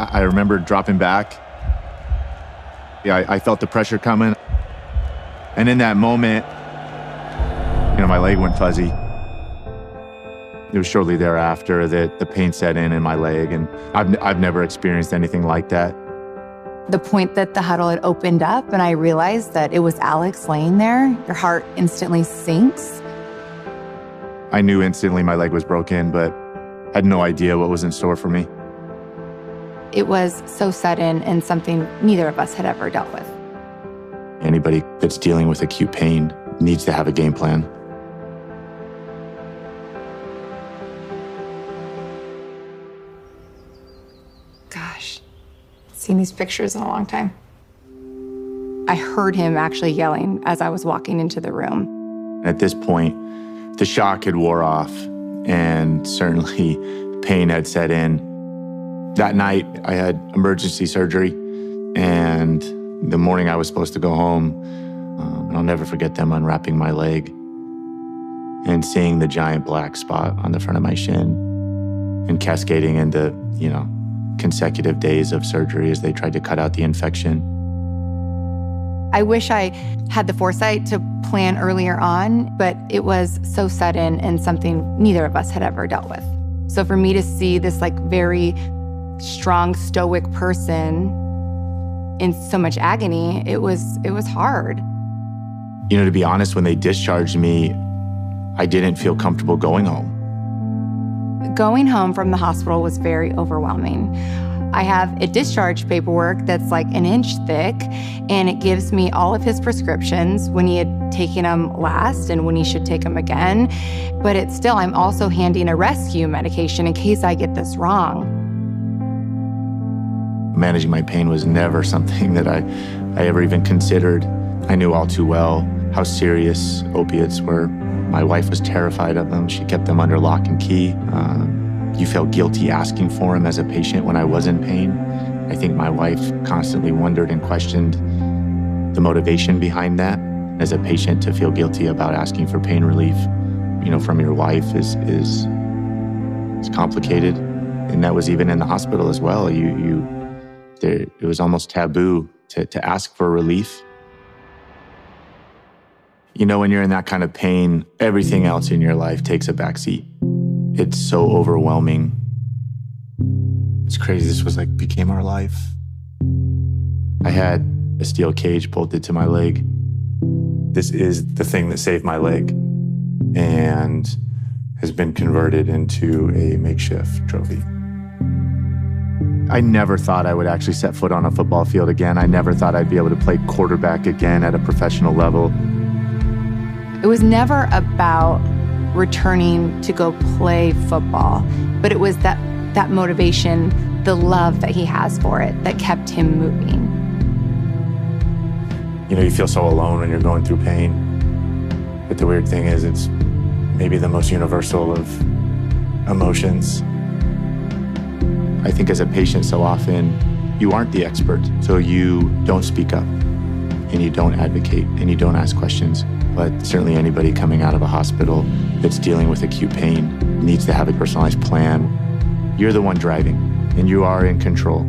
I remember dropping back. Yeah, I felt the pressure coming. And in that moment, my leg went fuzzy. It was shortly thereafter that the pain set in my leg, and I've never experienced anything like that. The point that the huddle had opened up and I realized that it was Alex laying there, your heart instantly sinks. I knew instantly my leg was broken, but had no idea what was in store for me. It was so sudden and something neither of us had ever dealt with. Anybody that's dealing with acute pain needs to have a game plan. Gosh, seen these pictures in a long time. I heard him actually yelling as I was walking into the room. At this point, the shock had wore off, and certainly pain had set in. That night, I had emergency surgery, and the morning I was supposed to go home, and I'll never forget them unwrapping my leg and seeing the giant black spot on the front of my shin and cascading into, consecutive days of surgery as they tried to cut out the infection. I wish I had the foresight to plan earlier on, but it was so sudden and something neither of us had ever dealt with. So for me to see this very strong, stoic person in so much agony, it was hard. To be honest, when they discharged me, I didn't feel comfortable going home. Going home from the hospital was very overwhelming. I have a discharge paperwork that's an inch thick, and it gives me all of his prescriptions, when he had taken them last and when he should take them again. But I'm also handing a rescue medication in case I get this wrong. Managing my pain was never something that I ever even considered. I knew all too well how serious opiates were. My wife was terrified of them. She kept them under lock and key. You felt guilty asking for them as a patient when I was in pain. I think my wife constantly wondered and questioned the motivation behind that. As a patient, to feel guilty about asking for pain relief, from your wife is complicated. And that was even in the hospital as well. It was almost taboo to ask for relief. When you're in that kind of pain, everything else in your life takes a backseat. It's so overwhelming. It's crazy. This became our life. I had a steel cage bolted to my leg. This is the thing that saved my leg and has been converted into a makeshift trophy. I never thought I would actually set foot on a football field again. I never thought I'd be able to play quarterback again at a professional level. It was never about returning to go play football, but it was that motivation, the love that he has for it, that kept him moving. You feel so alone when you're going through pain. But the weird thing is, it's maybe the most universal of emotions. I think as a patient, so often you aren't the expert, so you don't speak up and you don't advocate and you don't ask questions. But certainly anybody coming out of a hospital that's dealing with acute pain needs to have a personalized plan. You're the one driving, and you are in control.